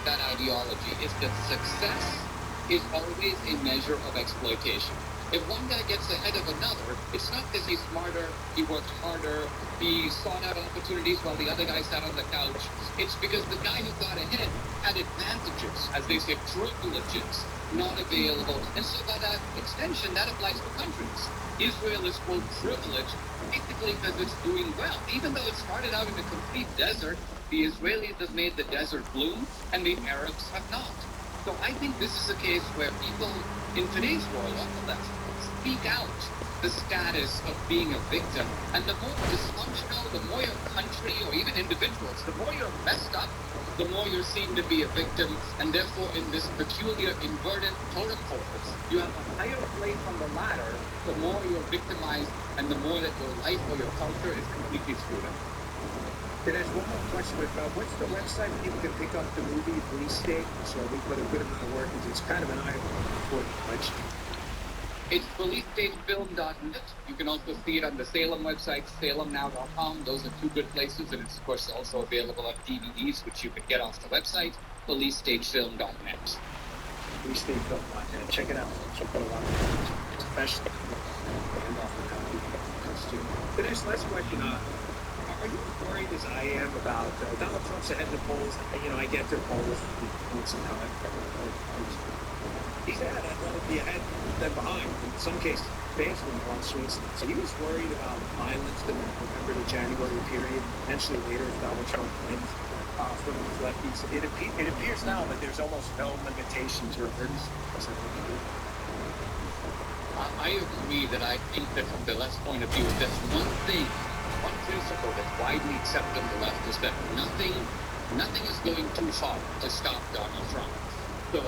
that ideology is that success is always a measure of exploitation. If one guy gets ahead of another, it's not because he's smarter, he worked harder, he sought out opportunities while the other guy sat on the couch. It's because the guy who got ahead had advantages, as they say, privileges, not available. And so by that extension, that applies to countries. Israel is, quote, privileged, basically because it's doing well. Even though it started out in a complete desert, the Israelis have made the desert bloom, and the Arabs have not. So I think this is a case where people in today's world on the left speak out the status of being a victim. And the more dysfunctional, the more your country or even individuals, the more you're messed up, the more you're seen to be a victim. And therefore, in this peculiar inverted totem pole, you have a higher place on the ladder, the more you're victimized and the more that your life or your culture is completely screwed up. Then there's one more question about what's the website people can pick up the movie Police State? So we put a good amount of work into it's kind of an eye-opening question. It's policestatefilm.net. You can also see it on the Salem website, salemnow.com. Those are two good places, and it's of course also available on DVDs, which you can get off the website, policestatefilm.net. Policestatefilm.net. Check it out. Check it out. Especially and off the costume. The next last question. Are you worried as I am about Donald Trump's ahead in the polls? I get to polls once in a time. He's ahead. I'd rather be ahead than behind. In some cases, basically on swings. So he was worried about violence in the November to January period. Potentially later, if Donald Trump wins from the lefties. It appears now that there's almost no limitations or hurdles. I agree that I think that from the left's point of view, there's one principle that's widely accepted on the left is that nothing is going too far to stop Donald Trump. So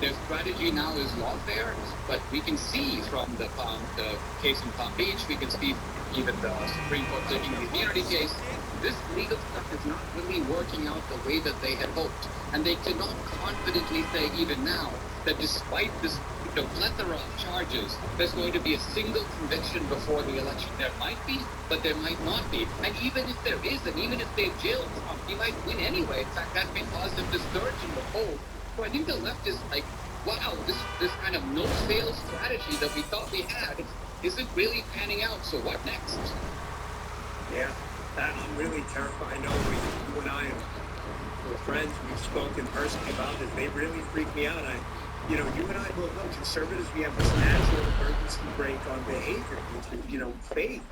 their strategy now is lawfare, but we can see from the case in Palm Beach, we can see even the Supreme Court taking the immunity case, this legal stuff is not really working out the way that they had hoped. And they cannot confidently say even now that despite this plethora of charges, there's going to be a single conviction before the election. There might be, but there might not be. And even if there is, and even if they've jailed Trump, he might win anyway. In fact, that may cause him to surge in the poll. So I think the left is like, wow, this kind of no-fail strategy that we thought we had isn't really panning out. So what next? Yeah, I'm really terrified. I know you and I are friends. We've spoken personally about it. They really freak me out. You and I, look, conservatives, we have this natural emergency brake on behavior, which is, faith,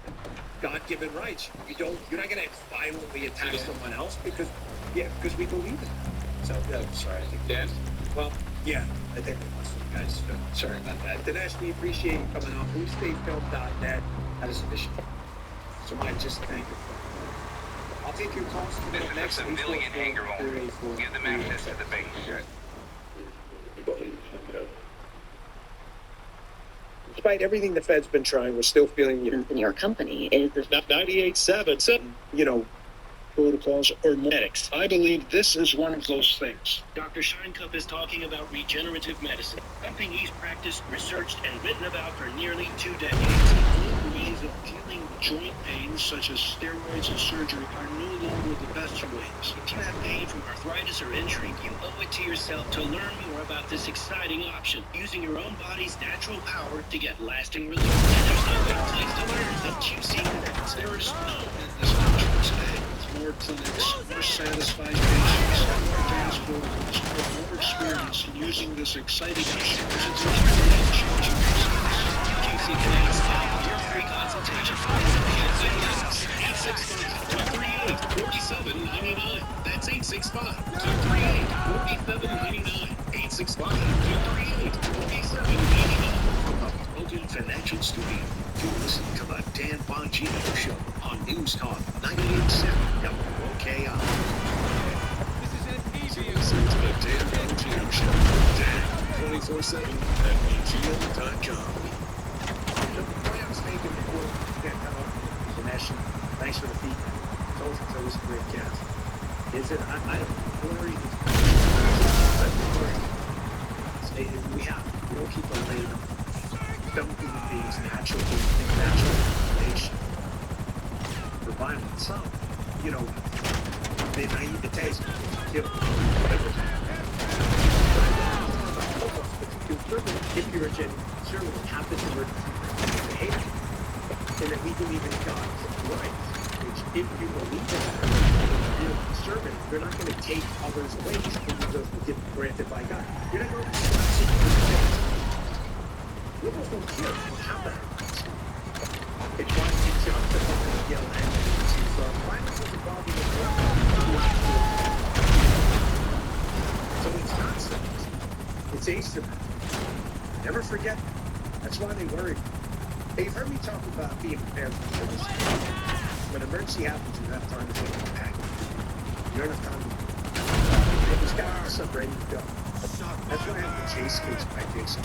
God-given rights. You're not going to violently attack someone else because we believe it. So, sorry, I think that. Well, yeah, I think we lost some guys. So sorry about that. Dinesh, we appreciate you coming on. BlueStateFilm.net had a submission. So, Mike, just thank you. I'll take your calls to the next civilian anger moment. Give them access to the base. Despite everything the Fed's been trying, we're still feeling your company is the 98.7, protocols or medics. I believe this is one of those things. Dr. Scheinkup is talking about regenerative medicine, something he's practiced, researched, and written about for nearly 2 decades. Ways of healing joint pains, such as steroids and surgery, are no longer the best ways. If you have pain from arthritis or injury, you owe it to yourself to learn more about this exciting option, using your own body's natural power to get lasting relief. And there's no better place to learn than QC Connects. There is no business option today. More clinics, more satisfied patients, more advanced protocols, more experience in using this exciting option. It's a changing QC Connects, your free consultation. 865-238-4799. That's 865-238-4799. 865-238-4799. Logan Financial Studio. You listen to the Dan Bongino Show on News Talk 98.7 WOKI. This is NPV. Listen to the Dan Bongino Show. Dan 24/7 at BGO.com. The point I was making before we get come up, Dinesh, thanks for the feedback. It's always a great cast. Is it? I don't worry. We don't keep on laying up. Some human beings natural inclination for violence. Some, they naivete, whatever. Virginia, sure what happens in Virginia, and that we believe in God's rights, which if you believe in that, you're a conservative, you're not going to take others away just because those were given granted by God. You're not going to liberals don't care what happens. It's why you jump the fucking yell and violence is involved in the so it's not symbols. It's asymmetry. Never forget that. That's why they worry. Hey, you've heard me talk about being prepared for choice. When an emergency happens, you have time to take it back. You don't have time to you just got stuff ready to go. That's why I have the Chase case by Jason.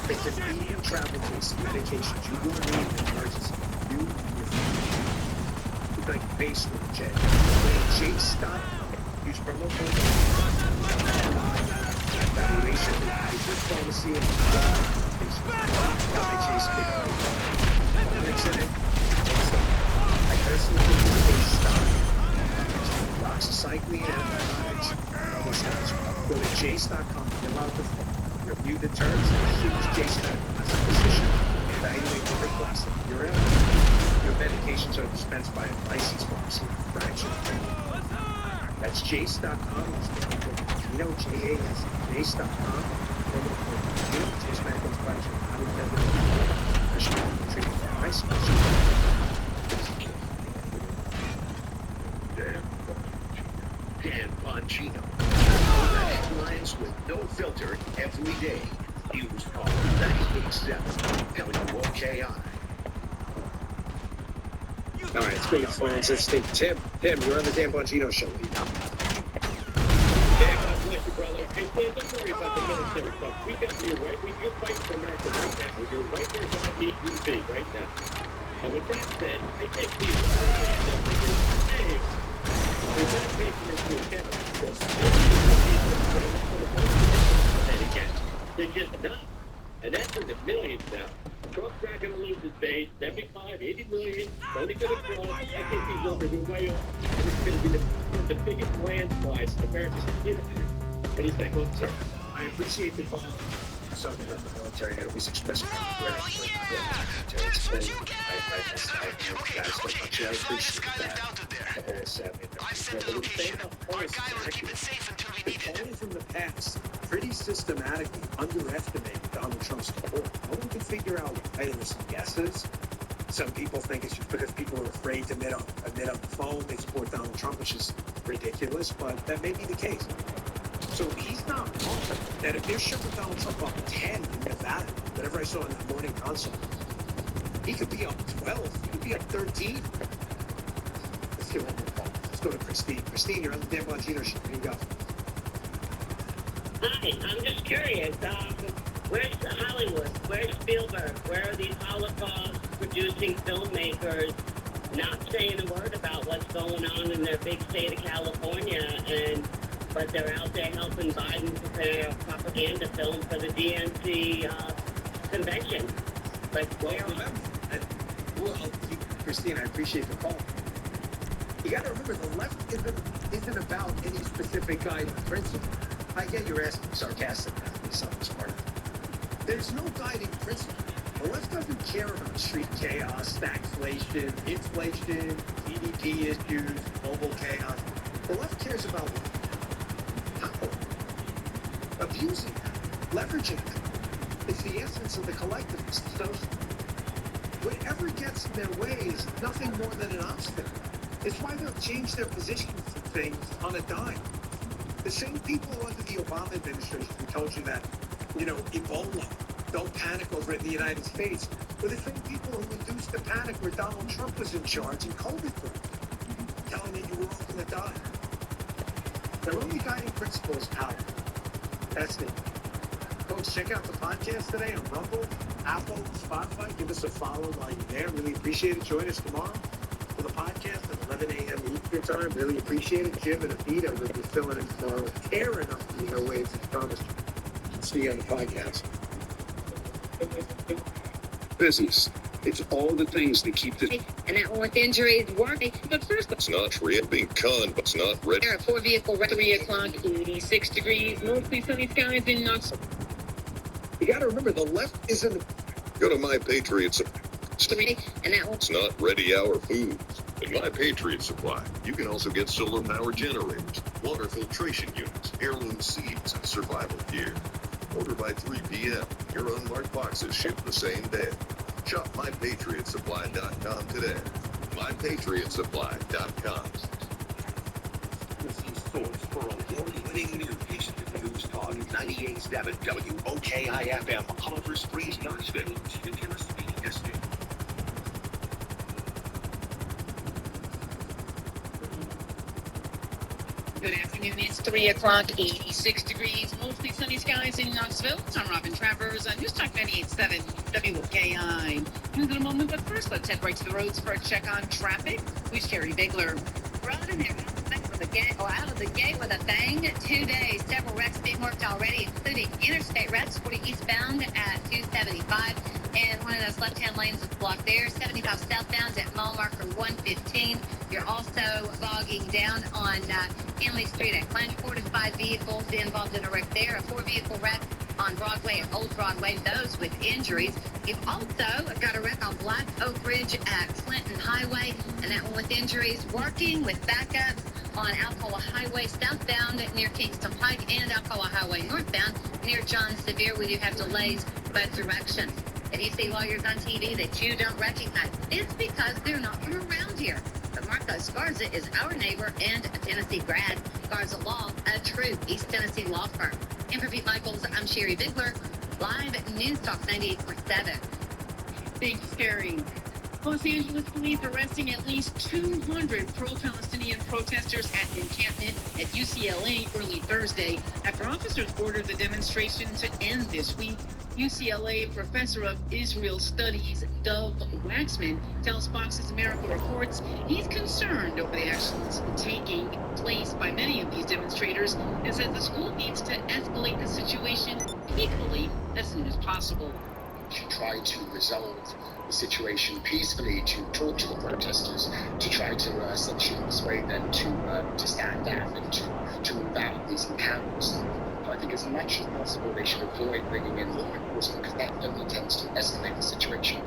It's an medium travel case, medications you will need in an emergency. You and your family. It's like base with J. Chase.com. Use promo code. Evaluation, Kaiser Pharmacy, and Chase case. I personally use Chase.com. Doxycycline and antibiotics and other stuff. Go to Chase.com, fill out the form, review the terms, and choose Chase.com as a physician. Evaluate the request of your illness. Your medications are dispensed by a licensed pharmacy fraction. That's Chase.com. You know, J-A-S, Chase.com. Chase Medical's fraction. I would never prescribe treatment for my specialty. Dan Bongino. Headlines with no filter every day. News Call 98.7 WOKI. All right, it's great, friends. Let's think. Tim, you're on the Dan Bongino show. God bless you, brother. Hey, Dan, don't worry about the military stuff. We got you, right? You're fighting for America right now. You're right there on DUV right now. And with that said, I think these and again, they're just done. And that's in the millions now. Trump's not going to lose his base. 75, 80 million. Only going to cross. I think these numbers are way off. And it's going to be the biggest landslide America's history. And he's like, well, sir, I appreciate the call. Something about the military. I always express my gratitude. I appreciate that. I've sent the location. Our guy will keep it safe until we need it. Only from the past, pretty systematically underestimated Donald Trump's support. No one can figure out why. There's some guesses. Some people think it's just because people are afraid to admit on the phone they support Donald Trump, which is ridiculous, but that may be the case. So he's not wrong that if they're shipping Donald Trump up 10 in Nevada, whatever I saw in the morning consult, he could be up 12, he could be up 13. Let's get one more call. Let's go to Christine. Christine, you're on the Dan Bongino show. Here you go. Hi, I'm just curious. Where's Hollywood? Where's Spielberg? Where are these Holocaust-producing filmmakers not saying a word about what's going on in their big state of California, but they're out there helping Biden prepare a propaganda film for the DNC convention? Like, where? Christine, I appreciate the call. You got to remember, the left isn't about any specific guiding principle. I get you're asking sarcastic about something smart. There's no guiding principle. The left doesn't care about street chaos, stagflation, inflation, GDP issues, global chaos. The left cares about power, abusing that, leveraging that. It's the essence of the collectivist. So whatever gets in their way is nothing more than an obstacle. It's why they'll change their position for things on a dime. The same people under the Obama administration who told you that, Ebola, don't panic over it in the United States, were the same people who induced the panic where Donald Trump was in charge and COVID broke, telling you were all going to die. Their only guiding principle is power. That's it. Folks, check out the podcast today on Rumble, Apple, Spotify. Give us a follow while you're there. Really appreciate it. Join us tomorrow for the podcast at 11 a.m. Eastern time. Really appreciate it. Jim and Anita will be filling in tomorrow. Care enough to be no waves as promised. See you on the podcast. Business. It's all the things that keep the... And that with injuries, working. But first, it's not real. Being con, but it's not red. There are 4 vehicle, 3 o'clock, 86 degrees, mostly sunny skies in Knoxville. You got to remember, the left isn't. Go to My Patriot Supply. And that It's not ready hour food. At My Patriot Supply, you can also get solar power generators, water filtration units, heirloom seeds, and survival gear. Order by 3 p.m. Your unmarked boxes ship the same day. Shop MyPatriotSupply.com today. MyPatriotSupply.com. Source for award-winning news. News Talk 98.7 WOKI-FM, Oliver Springs, Knoxville. Good afternoon. It's 3 o'clock, 86 degrees, mostly sunny skies in Knoxville. I'm Robin Travers on News Talk 98.7 WOKI. News in a moment, but first let's head right to the roads for a check on traffic. Who's Sherry Bigler? road and they're out of the gate with a bang. 2 days, several wrecks being worked already, including interstate wrecks 40 eastbound at 275, and one of those left-hand lanes is blocked there. 75 southbound at mile marker 115. You're also bogging down on Henley Street at Clinch. 4 to 5 vehicles involved in a wreck there. A 4-vehicle wreck on Broadway at Old Broadway, those with injuries. You've also got a wreck on Black Oak Ridge at Clinton Highway, and that one with injuries. Working with backups on Alcoa Highway southbound near Kingston Pike and Alcoa Highway northbound near John Sevier. We do have delays both directions. If you see lawyers on TV that you don't recognize, it's because they're not from around here. But Marcos Garza is our neighbor and a Tennessee grad. Garza Law, a true East Tennessee law firm. And for Pete Michaels, I'm Sherry Bigler, live at News Talk 98.7. Thanks, Sherry. Los Angeles police arresting at least 200 pro-Palestinian protesters at an encampment at UCLA early Thursday after officers ordered the demonstration to end this week. UCLA professor of Israel Studies, Dov Waxman, tells Fox's America Reports he's concerned over the actions taking place by many of these demonstrators and says the school needs to escalate the situation peacefully as soon as possible. To try to resolve the situation peacefully, to talk to the protesters, to try to essentially persuade them to stand down and to move out of these encampments. I think as much as possible they should avoid bringing in law enforcement because that only tends to escalate the situation.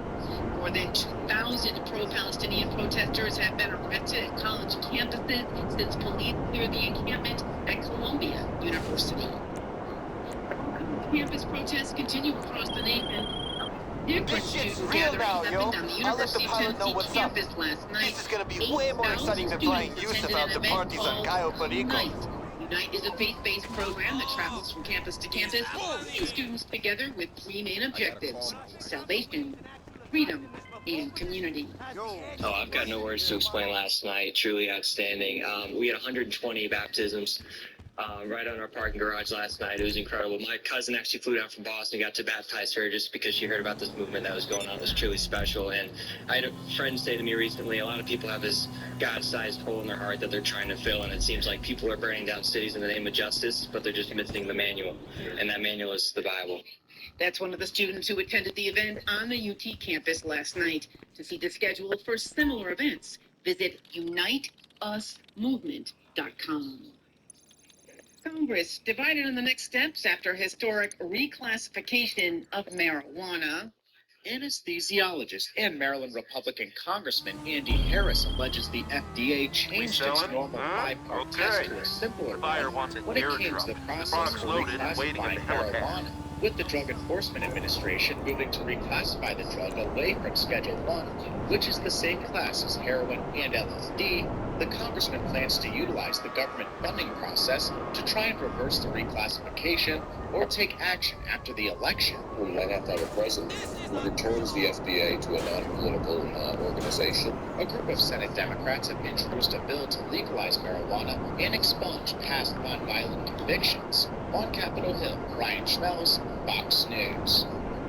More than 2,000 pro-Palestinian protesters have been arrested at college campuses since police cleared the encampment at Columbia University. Campus protests continue across the nation. Different student gatherings happened on the University of Tennessee campus last night. This is going to be way more exciting than playing Yusuf out the parties on Cayo Perico. Unite is a faith-based program that travels from campus to campus, bringing students together with 3 main objectives: salvation, freedom, and community. Oh, I've got no words to explain last night. Truly outstanding. We had 120 baptisms right on our parking garage last night. It was incredible. My cousin actually flew down from Boston and got to baptize her just because she heard about this movement that was going on. It was truly special. And I had a friend say to me recently, a lot of people have this God-sized hole in their heart that they're trying to fill, and it seems like people are burning down cities in the name of justice, but they're just missing the manual. And that manual is the Bible. That's one of the students who attended the event on the UT campus last night. To see the schedule for similar events, visit uniteusmovement.com. Congress divided on the next steps after historic reclassification of marijuana. Anesthesiologist and Maryland Republican Congressman Andy Harris alleges the FDA changed its normal 5-part test to a simpler one when it came to the process for reclassifying marijuana. With the Drug Enforcement Administration moving to reclassify the drug away from Schedule 1, which is the same class as heroin and LSD, the congressman plans to utilize the government funding process to try and reverse the reclassification or take action after the election. We might have to have a president who returns the FDA to a non-political organization. A group of Senate Democrats have introduced a bill to legalize marijuana and expunge past nonviolent convictions. On Capitol Hill, Ryan Schmelz, Fox News.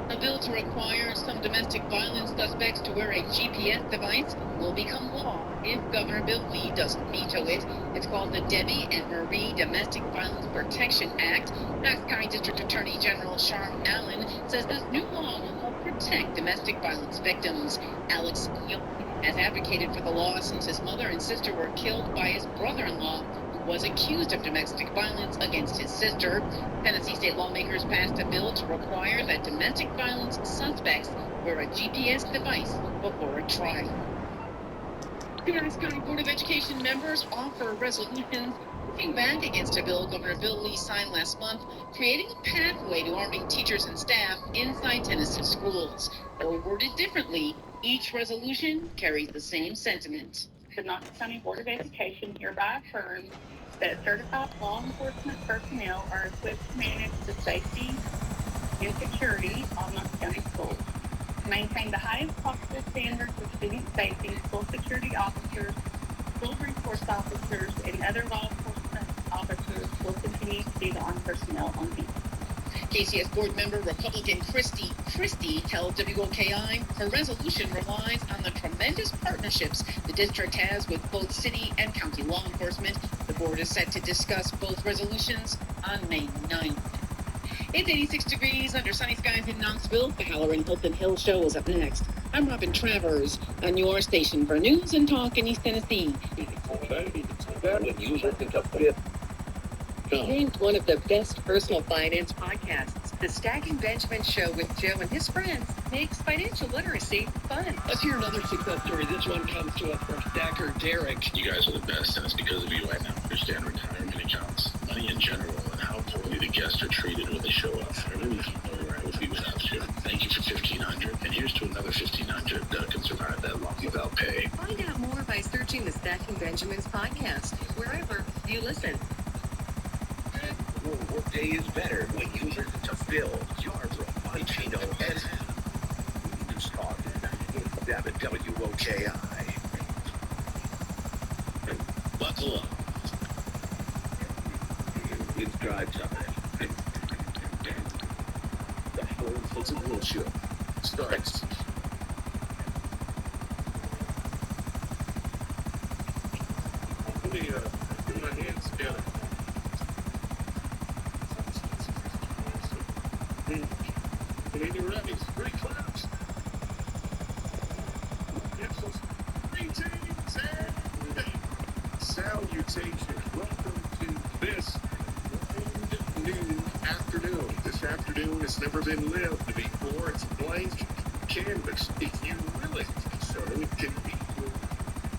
A bill to require some domestic violence suspects to wear a GPS device will become law if Governor Bill Lee doesn't veto it. It's called the Debbie and Marie Domestic Violence Protection Act. Knox County District Attorney General Sharm Allen says this new law will help protect domestic violence victims. Alex Young has advocated for the law since his mother and sister were killed by his brother-in-law, who was accused of domestic violence against his sister. Tennessee state lawmakers passed a bill to require that domestic violence suspects wear a GPS device before a trial. The Harris County Board of Education members offer resolutions pushing back against a bill Governor Bill Lee signed last month, creating a pathway to arming teachers and staff inside Tennessee schools. Though worded differently, each resolution carries the same sentiment. The Knox County Board of Education hereby affirms that certified law enforcement personnel are equipped to manage the safety and security of Knox County schools. To maintain the highest possible standards of student safety, school security officers, school resource officers, and other law enforcement officers will continue to be the armed personnel on duty. KCS board member Republican Christy tells WOKI her resolution relies on the tremendous partnerships the district has with both city and county law enforcement. The board is set to discuss both resolutions on May 9th. It's 86 degrees under sunny skies in Knoxville. The Halloran Hilton Hill Show is up next. I'm Robin Travers on your station for news and talk in East Tennessee. Named one of the best personal finance podcasts, The Stacking Benjamin Show with Joe and his friends makes financial literacy fun. Let's hear another success story. This one comes to us from Stacker Derek. You guys are the best, and it's because of you I now understand retirement accounts, money in general, and how poorly the guests are treated when they show up. I really feel right with you without you. Thank you for $1,500, and here's to another $1,500 that can survive that long without pay. Find out more by searching the Stacking Benjamins podcast wherever you listen. Your workday is better when you listen to Phil, Yarbrough, Monchino, and News Talk 97 WOKI. Buckle up. It's drive time. The Helen Fulton Hill Show starts. Let me put my hands together. Lady Rebbies, great claps. Gibson's greetings and salutations. Welcome to this noon afternoon. This afternoon has never been lived before. It's a blank canvas. If you really so, it can be your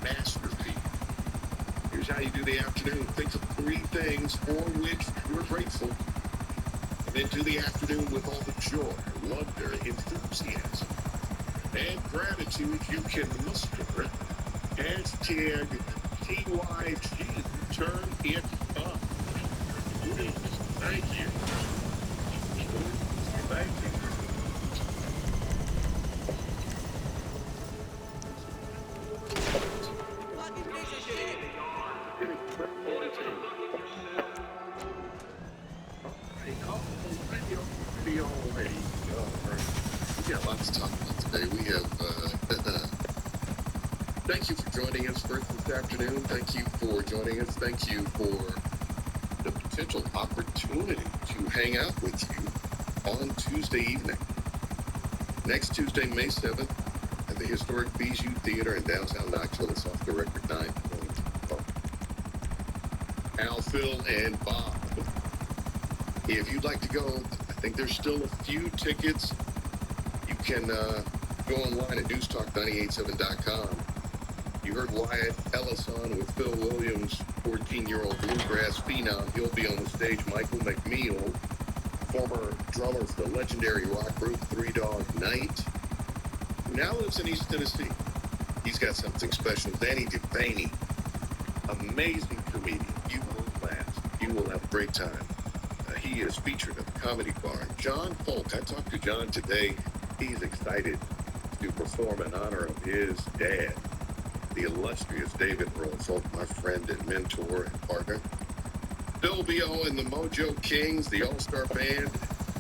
masterpiece. Here's how you do the afternoon. Think of 3 things for which you're grateful. And then do the afternoon with all the joy, wonder, enthusiasm, and gratitude you can muster. Hashtag TYG. Turn it up. Please. Thank you. Thank you. We got a lot to talk about today. We have, thank you for joining us first this afternoon. Thank you for joining us. Thank you for the potential opportunity to hang out with you on Tuesday evening. Next Tuesday, May 7th, at the historic Bijou Theater in downtown Knoxville. It's off the record 9. Al, Phil, and Bob. If you'd like to go, I think there's still a few tickets. You can go online at newstalk987.com. You heard Wyatt Ellis on with Phil Williams, 14-year-old bluegrass phenom. He'll be on the stage. Michael McNeil, former drummer for the legendary rock group Three Dog Night, who now lives in East Tennessee. He's got something special. Danny Devaney, amazing comedian. You will laugh. You will have a great time. He is featured at the Comedy Bar. John Folk, I talked to John today. He's excited to perform in honor of his dad, the illustrious David Earl Folk, my friend and mentor and partner. Bill B.O. and the Mojo Kings, the all-star band,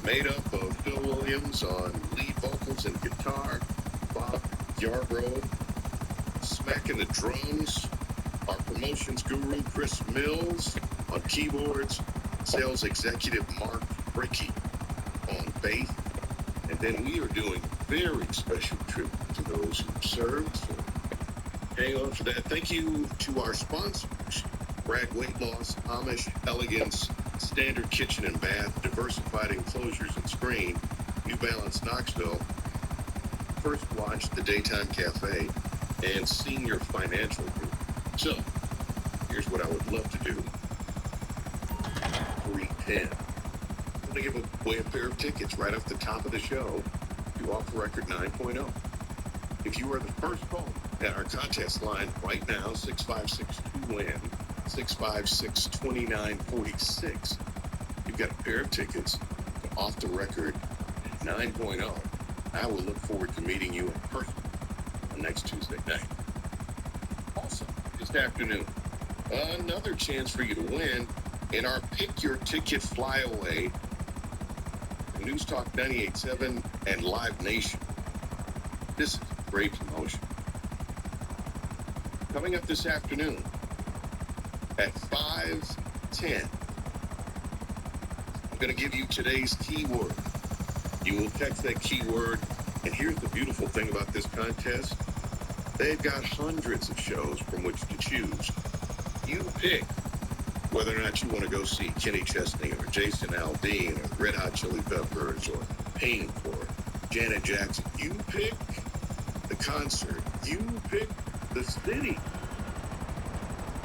made up of Phil Williams on lead vocals and guitar, Bob Yarbrough smacking the drums, our promotions guru Chris Mills on keyboards, sales executive Mark Brickey on bass, and then we are doing a very special tribute to those who served. So hang on for that. Thank you to our sponsors. Bragg Weight Loss, Amish Elegance, Standard Kitchen and Bath, Diversified Enclosures and Screen, New Balance Knoxville, First Watch, The Daytime Cafe, and Senior Financial Group. So, here's what I would love to do. 310. I'm going to give away a pair of tickets right off the top of the show to Off the Record 9.0. If you are the first call at our contest line right now, 656-2WIN, 656-2946, you've got a pair of tickets to Off the Record 9.0. I will look forward to meeting you in person on next Tuesday night. Also, this afternoon, another chance for you to win in our Pick Your Ticket Flyaway from News Talk 98.7 and Live Nation. This is a great promotion. Coming up this afternoon at 5:10, I'm going to give you today's keyword. You will text that keyword, and here's the beautiful thing about this contest. They've got hundreds of shows from which to choose. You pick whether or not you want to go see Kenny Chesney or Jason Aldean or Red Hot Chili Peppers or Pink or Janet Jackson. You pick the concert. You pick the city.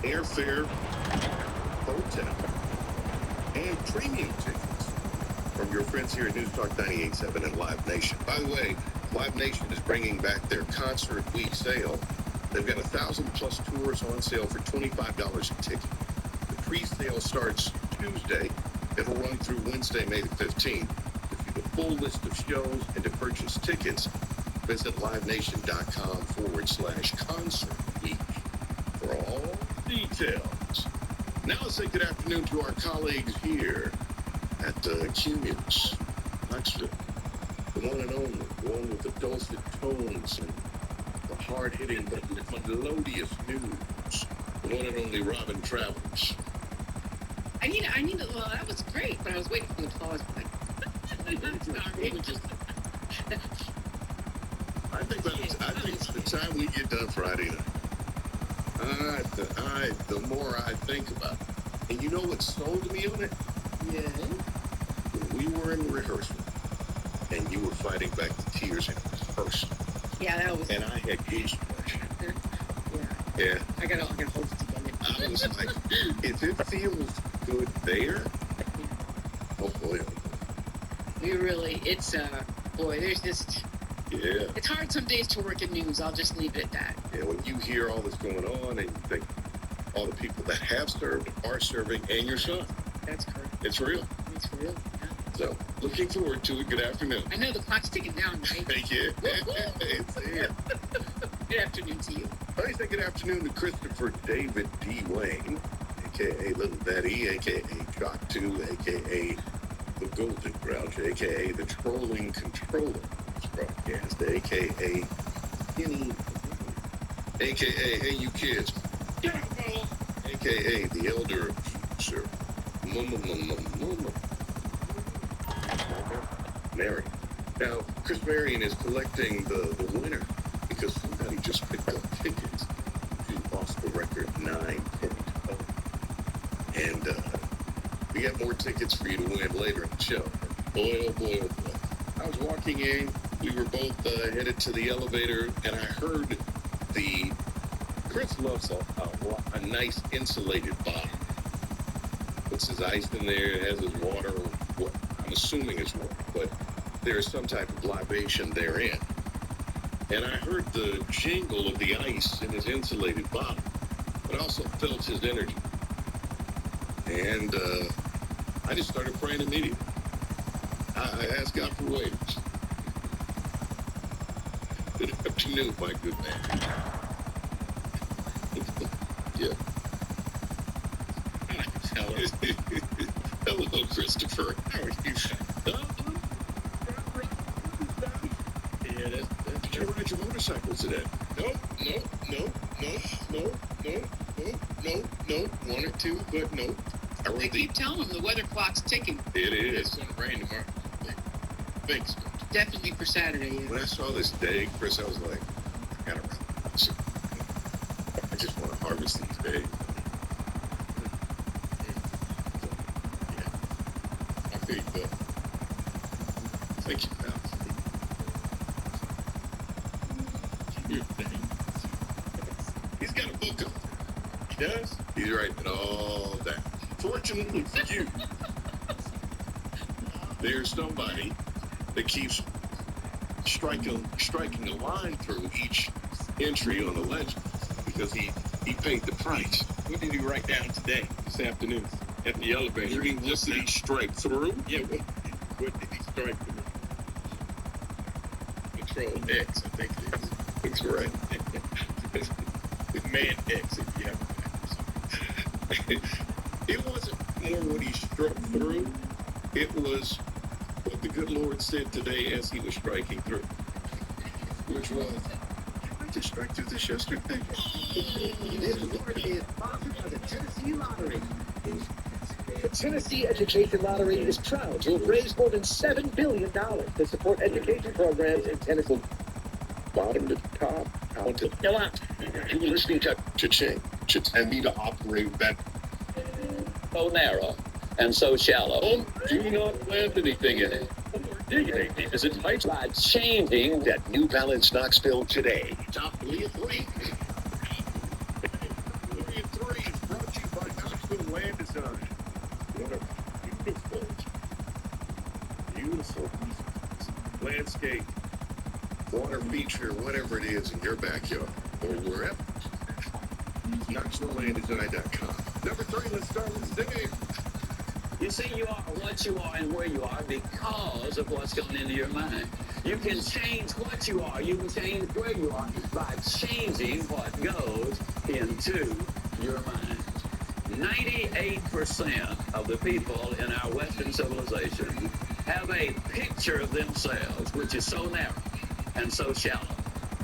Airfare, hotel, and premium tickets from your friends here at News Talk 98.7 and Live Nation. By the way, Live Nation is bringing back their Concert Week sale. They've got 1,000+ tours on sale for $25 a ticket. The pre-sale starts Tuesday. It'll run through Wednesday, May the 15th. To see the full list of shows and to purchase tickets, visit livenation.com/concert week for all details. Now let's say good afternoon to our colleagues here at Cumulus, Knoxville. The one and only, the one with the dulcet tones and the hard-hitting but melodious news. The one and only Robin Travers. Well, that was great, but I was waiting for the applause. I think it's the time we get done Friday night. The more I think about it. And you know what sold me on it? Yeah. When we were in rehearsal, and you were fighting back the tears, and it was personal. Yeah, that was. And I had goosebumps. Yeah. I gotta hold it together. I was like, if it feels good there, oh boy. There's just. Yeah. It's hard some days to work in news. I'll just leave it at that. Yeah, when you hear all that's going on, and you think all the people that have served, are serving, and your son. That's correct. It's real. It's real. Yeah. So, looking forward to it. Good afternoon. I know the clock's ticking down, right? Yeah. It's here. Good afternoon to you. I say good afternoon to Christopher David D. Wayne, a.k.a. Little Daddy, a.k.a. Jock 2, a.k.a. The Golden Grouch, a.k.a. The Trolling Controller. Broadcast, a.k.a. Kenny, a.k.a. Hey You Kids, a.k.a. The Elder Sir, Mary. Now, Chris Marion is collecting the winner because somebody just picked up tickets to Off the Record 9.0. And we got more tickets for you to win later in the show. Boy, oh boy, oh boy. I was walking in. We were both headed to the elevator, and I heard Chris loves a nice insulated bottle. Puts his ice in there, has his water, what I'm assuming is water, but there's some type of libation therein. And I heard the jingle of the ice in his insulated bottle, but also felt his energy. And I just started praying immediately. I asked God for waiters. Good afternoon, my good man. Yeah. Hello, Christopher. How are you? Yeah, did you ride your motorcycle today? No. 1 or 2, but no. They keep telling them the weather clock's ticking. It is. It's going to rain tomorrow. Thanks. Definitely for Saturday. Yeah. When I saw this day, Chris, I was like, I just want to harvest these days. There you go. Thank you, pal. Your thing. He's got a book up. He does? He's writing it all down. Fortunately for you, there's somebody that keeps striking a line through each entry on the ledger because he paid the price. What did he write down today, this afternoon, at the elevator? You mean what did he strike through? Yeah, what did he strike through? Control X, I think it is. That's right. Man X, if you have. It wasn't more what he struck through. It was what the good Lord said today as he was striking through. Which was, I just struck through this yesterday. This award is sponsored by the Tennessee Lottery. The Tennessee Education Lottery is proud to have raised more than $7 billion to support education programs in Tennessee. Bottom to top, out to... No, you were listening to Cha-ching. And me to operate that... So narrow and so shallow. Do not plant anything in it. Dig is it by changing that New Balance Knoxville today. Top 3 of 3. 3 of 3 is brought to you by Knoxville Land Design. What a beautiful landscape, water feature, whatever it is in your backyard or wherever. KnoxvilleLandDesign.com. Number 3, let's start with Dave. You see, you are what you are and where you are because of what's going into your mind. You can change what you are. You can change where you are by changing what goes into your mind. 98% of the people in our Western civilization have a picture of themselves which is so narrow and so shallow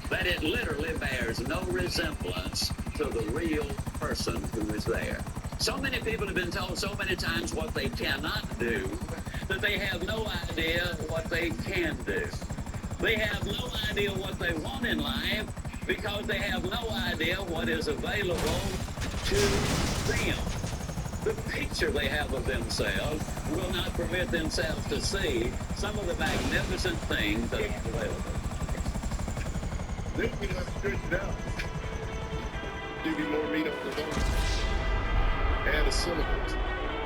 that it literally bears no resemblance to the real person who is there. So many people have been told so many times what they cannot do that they have no idea what they can do. They have no idea what they want in life because they have no idea what is available to them. The picture they have of themselves will not permit themselves to see some of the magnificent things that are available. Then we have to stretch it out. Give you more meat on the bone. Add a syllable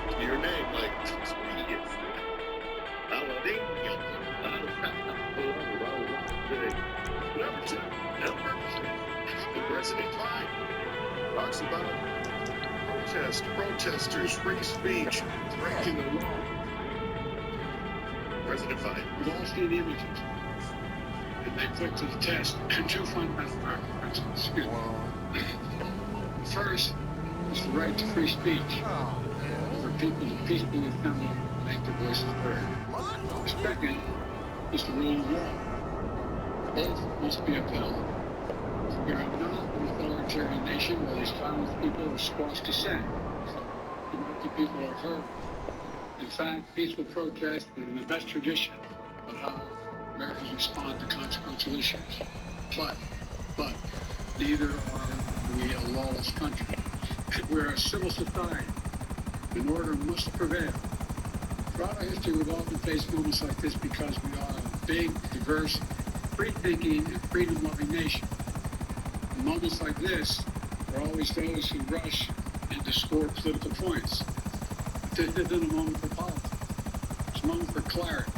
to your name, like Speedy. Number 2. The President Biden talks about protesters, free speech, breaking the law. President Biden. We've all seen the images. And they put to the test two fundamental principles. First is the right to free speech for people to peacefully assemble and make their voices heard. Second is the rule of law. Both must be upheld. We are not an authoritarian nation where we silence people or squash dissent. The people are heard. In fact, peaceful protest is in the best tradition of how Americans respond to consequential issues. But neither are we a lawless country. We're a civil society, and order must prevail. Throughout our history, we've often faced moments like this because we are a big, diverse, free-thinking, and freedom-loving nation. In moments like this, there are always those who rush and to score political points. But this isn't a moment for politics. It's a moment for clarity.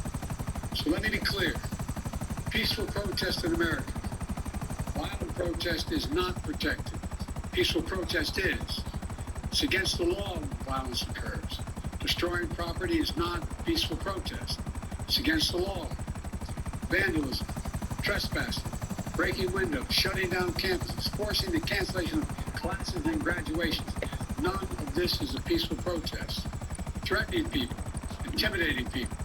So let me be clear. Peaceful protest in America. Violent protest is not protected. Peaceful protest is. It's against the law when violence occurs. Destroying property is not peaceful protest. It's against the law. Vandalism, trespassing, breaking windows, shutting down campuses, forcing the cancellation of classes and graduations. None of this is a peaceful protest. Threatening people, intimidating people,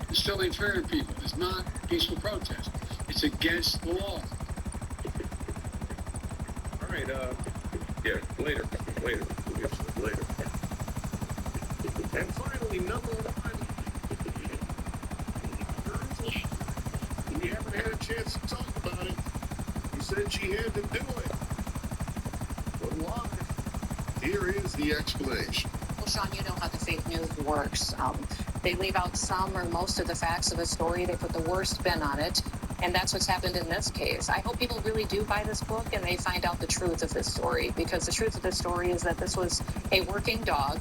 instilling fear in people is not peaceful protest. It's against the law. All right, yeah, later. And finally, number 1. We haven't had a chance to talk about it. You said she had to do it. But why? Here is the explanation. Well, Sean, you know how the fake news works. They leave out some or most of the facts of a story. They put the worst spin on it. And that's what's happened in this case. I hope people really do buy this book and they find out the truth of this story, because the truth of this story is that this was a working dog,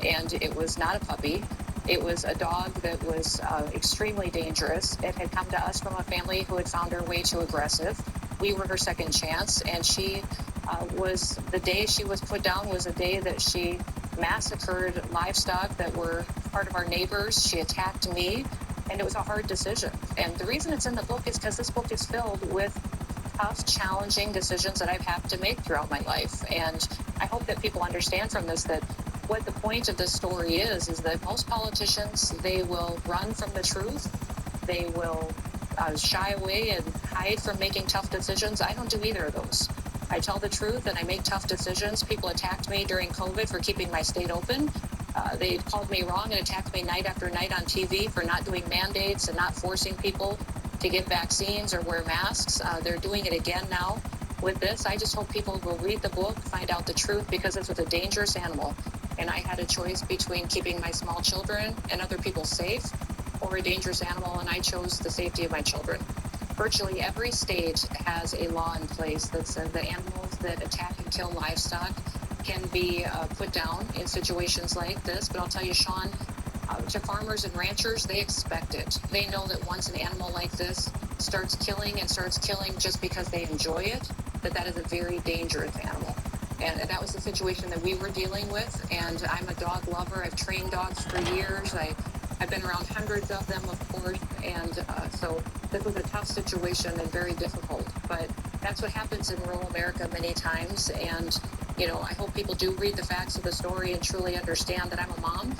and it was not a puppy. It was a dog that was extremely dangerous. It had come to us from a family who had found her way too aggressive. We were her second chance, and she was, the day she was put down was a day that she massacred livestock that were part of our neighbors. She attacked me, and it was a hard decision. And the reason it's in the book is because this book is filled with tough, challenging decisions that I've had to make throughout my life. And I hope that people understand from this that what the point of this story is that most politicians, they will run from the truth. They will shy away and hide from making tough decisions. I don't do either of those. I tell the truth and I make tough decisions. People attacked me during COVID for keeping my state open. They called me wrong and attacked me night after night on TV for not doing mandates and not forcing people to get vaccines or wear masks. They're doing it again now with this. I just hope people will read the book, find out the truth, because it's with a dangerous animal. And I had a choice between keeping my small children and other people safe or a dangerous animal, and I chose the safety of my children. Virtually every state has a law in place that says the animals that attack and kill livestock can be put down in situations like this. But I'll tell you, Sean, to farmers and ranchers, they expect it. They know that once an animal like this starts killing just because they enjoy it, that is a very dangerous animal. And that was the situation that we were dealing with. And I'm a dog lover. I've trained dogs for years. I've been around hundreds of them, of course. And so this was a tough situation and very difficult. But that's what happens in rural America many times. And, you know, I hope people do read the facts of the story and truly understand that I'm a mom.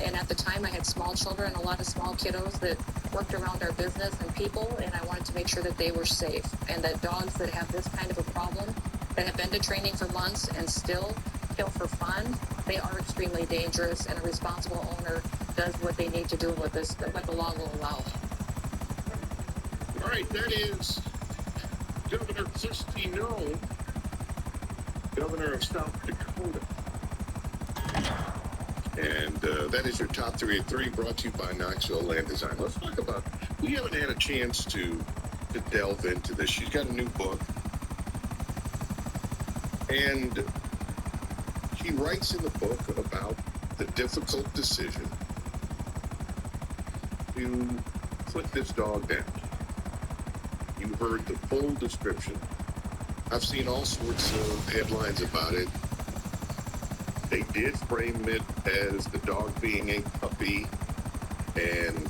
And at the time, I had small children, a lot of small kiddos that worked around our business and people. And I wanted to make sure that they were safe. And that dogs that have this kind of a problem, that have been to training for months and still kill for fun, they are extremely dangerous, and a responsible owner does what they need to do with this, what the law will allow. All right, that is Governor Kristi Noem, Governor of South Dakota. And that is your Top 3 at 3, brought to you by Knoxville Land Design. Let's talk about, we haven't had a chance to delve into this. She's got a new book. And she writes in the book about the difficult decision to put this dog down. You heard the full description. I've seen all sorts of headlines about it. They did frame it as the dog being a puppy, and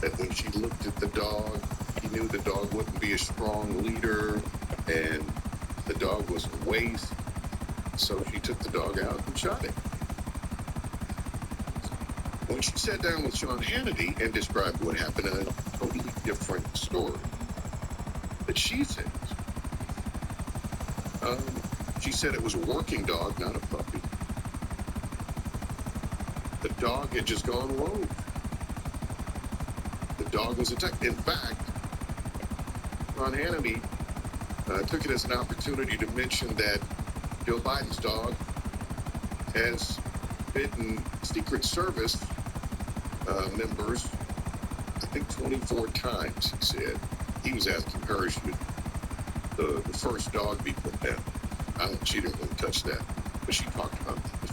that when she looked at the dog, he knew the dog wouldn't be a strong leader, and the dog was a waste, so she took the dog out and shot it. When she sat down with Sean Hannity and described what happened, a totally different story that she said. She said it was a working dog, not a puppy. The dog had just gone rogue. The dog was attacked. In fact, Sean Hannity took it as an opportunity to mention that Joe Biden's dog has bitten Secret Service members, I think 24 times, he said. He was asking her, should the first dog be put down? She didn't really touch that, but she talked about this.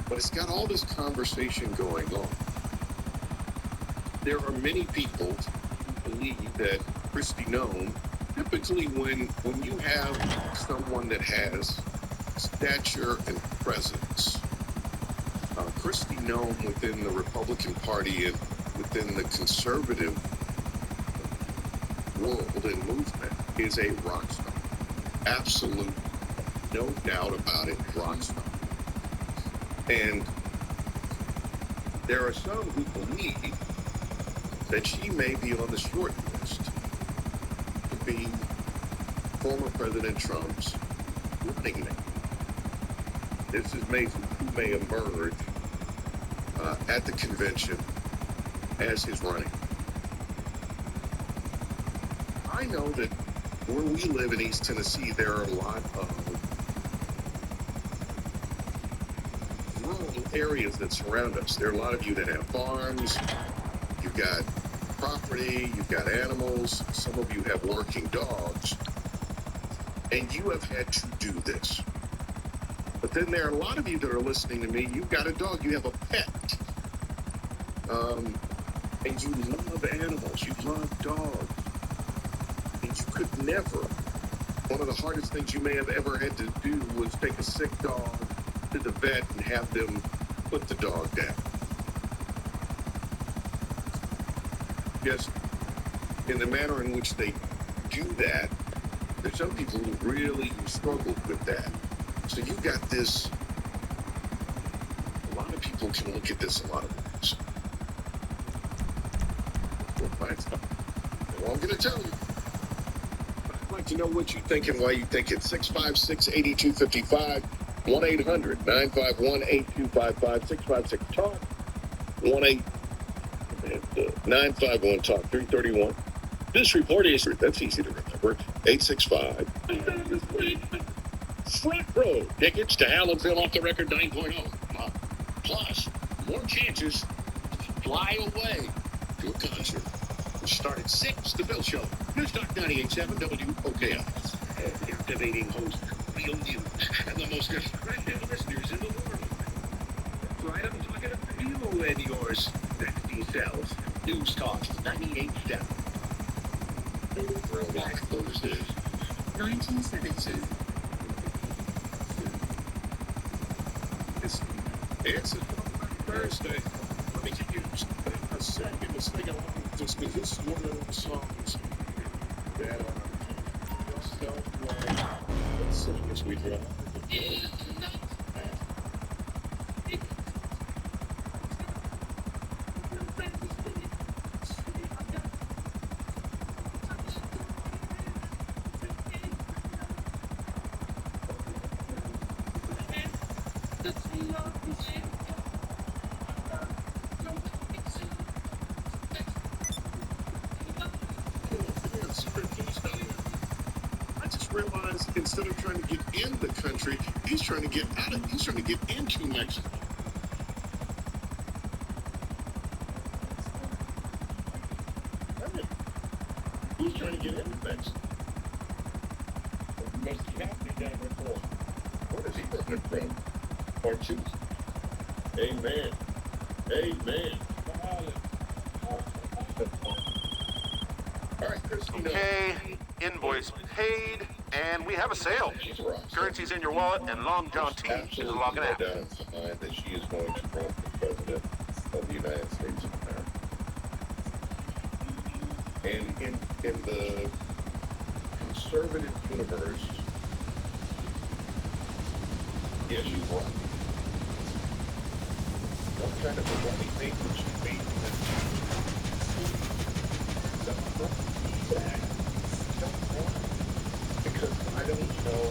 But it's got all this conversation going on. There are many people who believe that Kristi Noem, typically when you have someone that has stature and presence, Kristi Noem within the Republican Party and within the conservative world and movement is a rock star. Absolute, no doubt about it, rock star. And there are some who believe that she may be on the short list to be former President Trump's running mate. This is who may emerge at the convention as his running. I know that where we live in East Tennessee, there are a lot of rural rural areas that surround us. There are a lot of you that have farms, you've got property, you've got animals, some of you have working dogs, and you have had to do this. But then there are a lot of you that are listening to me, you've got a dog, you have a pet, and you love animals, you love dogs, and you could never, one of the hardest things you may have ever had to do was take a sick dog to the vet and have them put the dog down. Yes, in the manner in which they do that, there's some people who really struggle with that. So you've got this, a lot of people can look at this a lot of ways. Well, I'm going to tell you. I'd like to know what you think and why you think it. 656-8255, 1-800-951-8255, 656-TALK, 1-800-951-TALK, 331. This report is, that's easy to remember, 865. Front row tickets to Allenville Off the Record 9.0. Plus, more chances to fly away to a concert. We start at 6, The Bill Show. News Talk 98.7 WOKI. Captivating host, real news, and the most attractive listeners in the world. That's right, I'm talking about you and yours. Nasty selves. News Talk 98.7. Throwback Thursdays. 1972. It's a Thursday. Let me give you a second to sing along just because this is one of the songs that just felt like let's sing as we drive. Instead of trying to get in the country, he's trying to get out of, he's trying to get into Mexico. He's trying to get into Mexico. Most happening down there for. What is he looking from? Or two. Amen. Amen. All right, Christina. Okay, invoice paid. And we have a sale. Currency's in your wallet, and Long John T is logging out. That she is going to run for president of the United States of America. And in the conservative universe, yes, you won. What kind of a money thing would you be? Because I don't know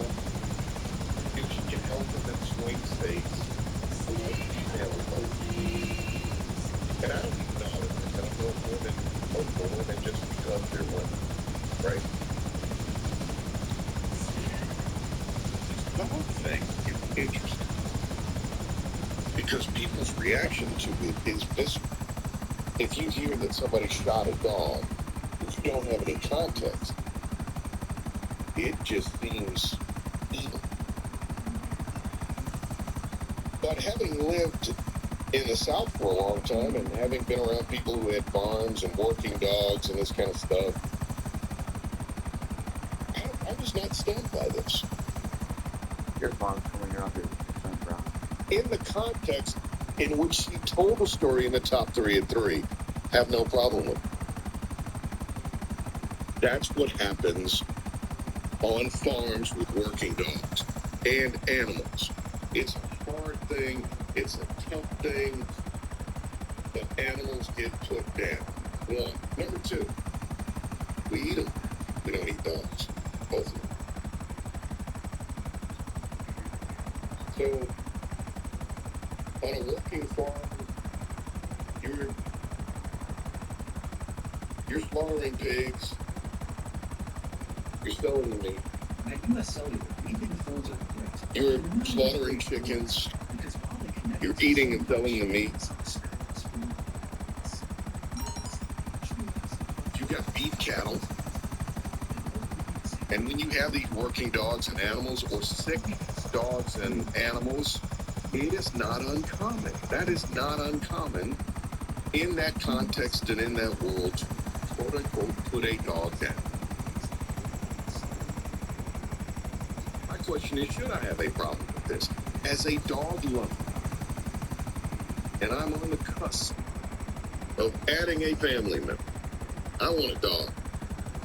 if she can help with the swing states. And I don't even know if women vote for women just because they're women, right? The whole thing is interesting because people's reaction to it is visceral. If you hear that somebody shot a dog, if you don't have any context, it just seems evil. But having lived in the South for a long time and having been around people who had farms and working dogs and this kind of stuff, I was not stunned by this. Your farm's coming around here. In the context in which she told the story in the top 3 at 3, have no problem with it. That's what happens on farms with working dogs and animals. It's a hard thing. It's a tough thing. But animals get put down. 1. Number 2, we eat them. We don't eat dogs. Both of them. So, on a working farm, you're slaughtering pigs. You're selling the meat. You're slaughtering chickens. You're eating and selling the meat. You got beef cattle. And when you have these working dogs and animals, or sick dogs and animals, it is not uncommon. That is not uncommon in that context and in that world to, quote unquote, put a dog down. My question is, should I have a problem with this? As a dog lover, and I'm on the cusp of adding a family member, I want a dog.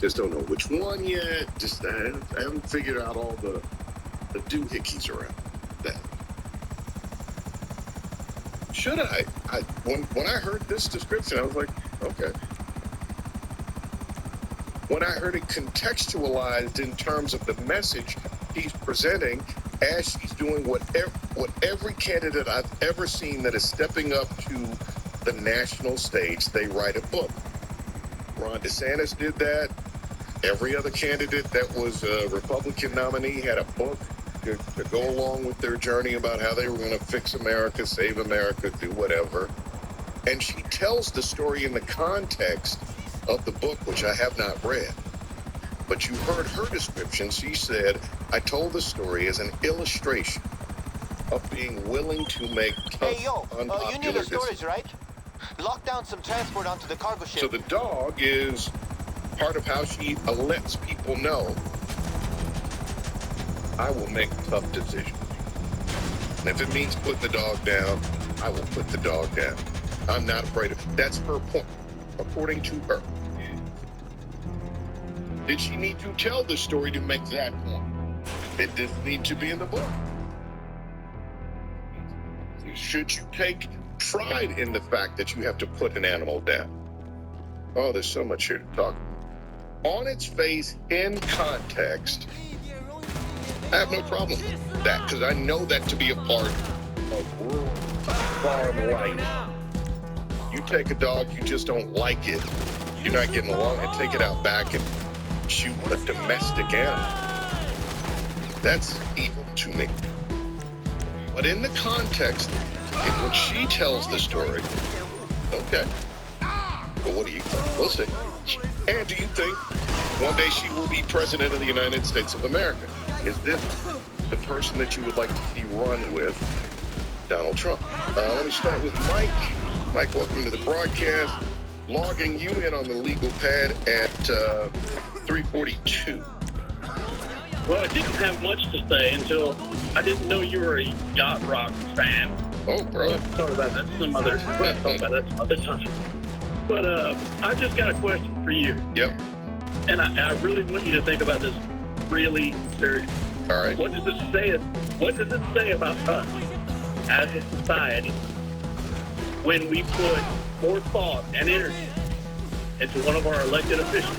Just don't know which one yet. Just I haven't figured out all the doohickeys around that. Should I? When I heard this description, I was like, okay. When I heard it contextualized in terms of the message he's presenting, as she's doing what every candidate I've ever seen that is stepping up to the national stage, they write a book. Ron DeSantis did that. Every other candidate that was a Republican nominee had a book to go along with their journey about how they were going to fix America, save America, do whatever. And she tells the story in the context of the book, which I have not read. But you heard her description. She said, I told the story as an illustration of being willing to make tough, unpopular you need the storage, decisions. right? Lock down some transport onto the cargo ship. So the dog is part of how she lets people know, I will make tough decisions. And if it means putting the dog down, I will put the dog down. I'm not afraid of it. That's her point, according to her. Did she need to tell the story to make that point? It didn't need to be in the book. Should you take pride in the fact that you have to put an animal down? Oh, there's so much here to talk about. On its face, in context, I have no problem with that, because I know that to be a part of rural farm life. You take a dog, you just don't like it, you're not getting along, and take it out back and shoot a domestic animal. That's evil to me. But in the context in which she tells the story, okay. But what do you think? We'll see. And do you think one day she will be president of the United States of America? Is this the person that you would like to see run with Donald Trump? Let me start with Mike. Mike, welcome to the broadcast. Logging you in on the legal pad at 3:42. Well, I didn't have much to say until I didn't know you were a yacht rock fan. Oh, bro. Let's talk about that some other time. But I just got a question for you. Yep. And I really want you to think about this really seriously. All right. What does it say? What does it say about us as a society when we put more thought and energy into one of our elected officials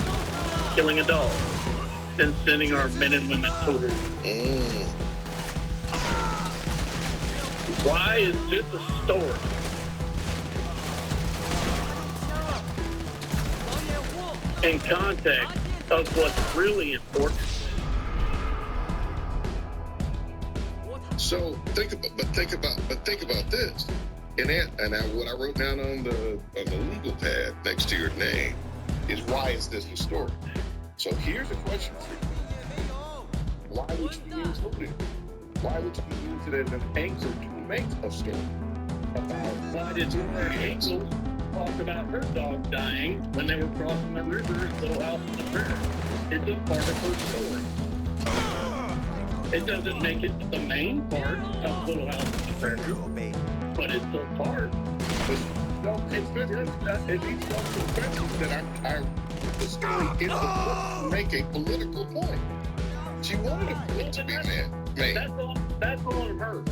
killing a dog than sending our men and women soldiers? Why is this a story? In context of what's really important. So think about this. And what I wrote down on the legal pad next to your name is, why is this a story? So here's a question for you. Why would you use it? Why would you use it as an anchor to make a story about? Why did Angel talk about her dog dying when they were crossing the river at Little House on the Prairie? It's a part of her story. It doesn't make it the main part of Little House on the Prairie, but it's a part. No, it's these self-confessions that I the story in the book to make a political point. She wanted it to be made. That's on her.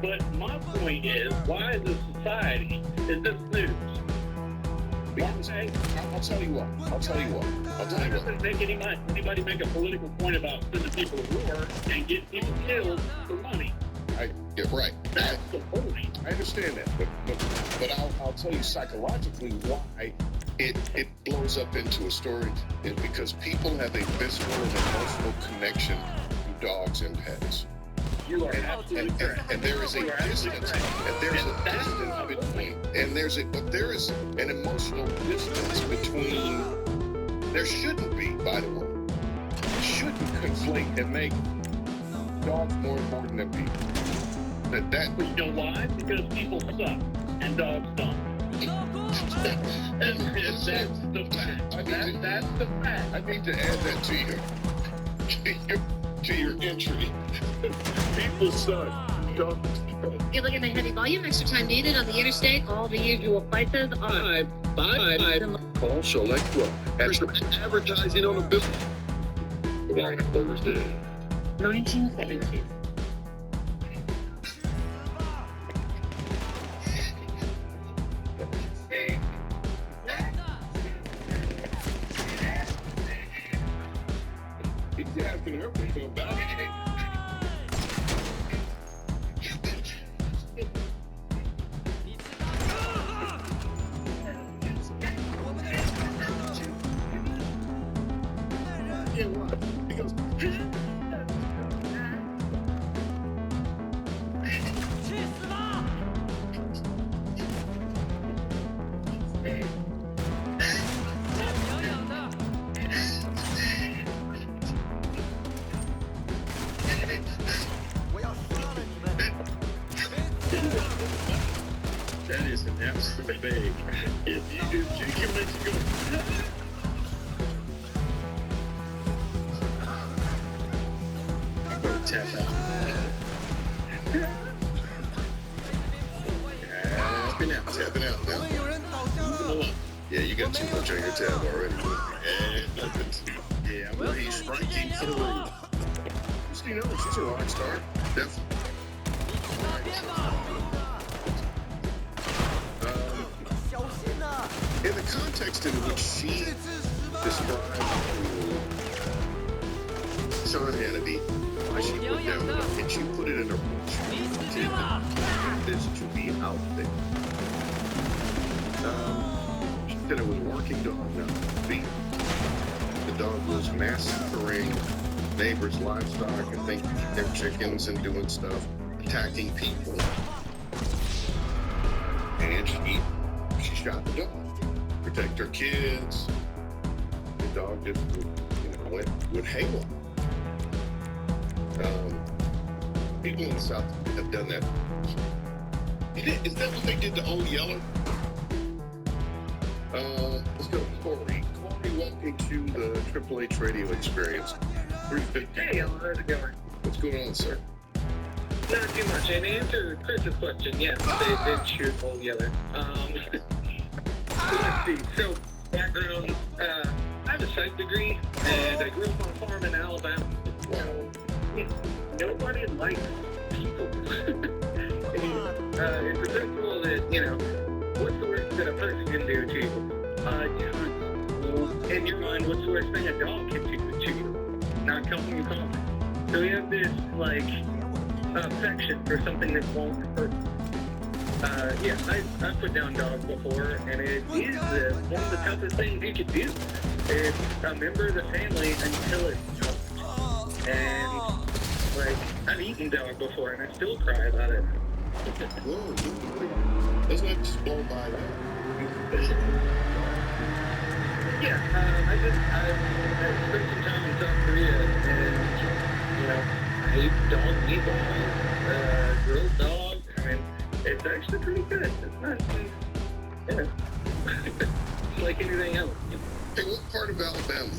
But my point is, why is this society, is this news? I'll tell you what. Why doesn't make anybody make a political point about sending people to war and get people killed for money? You're right. That's the point. I understand that, but I'll tell you psychologically why it blows up into a story is because people have a visceral and emotional connection to dogs and pets. You are absolutely correct. And there is a distance, but there is an emotional distance between. There shouldn't be, by the way. Shouldn't conflate and make dogs more important than people. That you know why? Because people suck and dogs don't. and that's the fact. That's the fact. I need to add that to your entry. People suck. Dogs don't. You're looking at heavy volume, extra time needed on the interstate, all the usual places. Bye. Call Select Club. Extra advertising on a business. On Thursday. 1970. He's asking her for about it. That is an absolute big. If you do chicken Mexico. I'm gonna tap out. Tapping out now. Yeah, you got too much on your tab already. Yeah, well, he's striking through. Christina, she's a rock star. Definitely. In the context in which she described Sean Hannity, why she put that one, and she put it in her book. She wanted this to be out there. She said it was a working dog, not beat. The dog was massacring neighbors' livestock and thinking their chickens and doing stuff, attacking people. And she shot the dog. Protect her kids. The dog just went with halo. People in the South have done that. Is that what they did to Old Yeller? Let's go to Corey. Corey, welcome to the Triple H radio experience. 350. Hey, how's it going? What's going on, sir? Not too much. And to answer Chris's question, yes, they did shoot Old Yeller. Let's see. So, background, I have a psych degree, and I grew up on a farm in Alabama. So, nobody likes people. It's a principle that, what's the worst that a person can do to you? In your mind, what's the worst thing a dog can do to you? Not helping you calm. So we have this, affection for something that won't hurt. I've put down dogs before, and it is one of the toughest things you could do. It's a member of the family until it's tough. And, I've eaten dog before, and I still cry about it. Whoa, let's not just blow by that. Yeah, I spent some time in South Korea, and, I ate dog meatballs, grilled dog. I mean, it's actually pretty good. It's not, it's like anything else. Hey, what part of Alabama?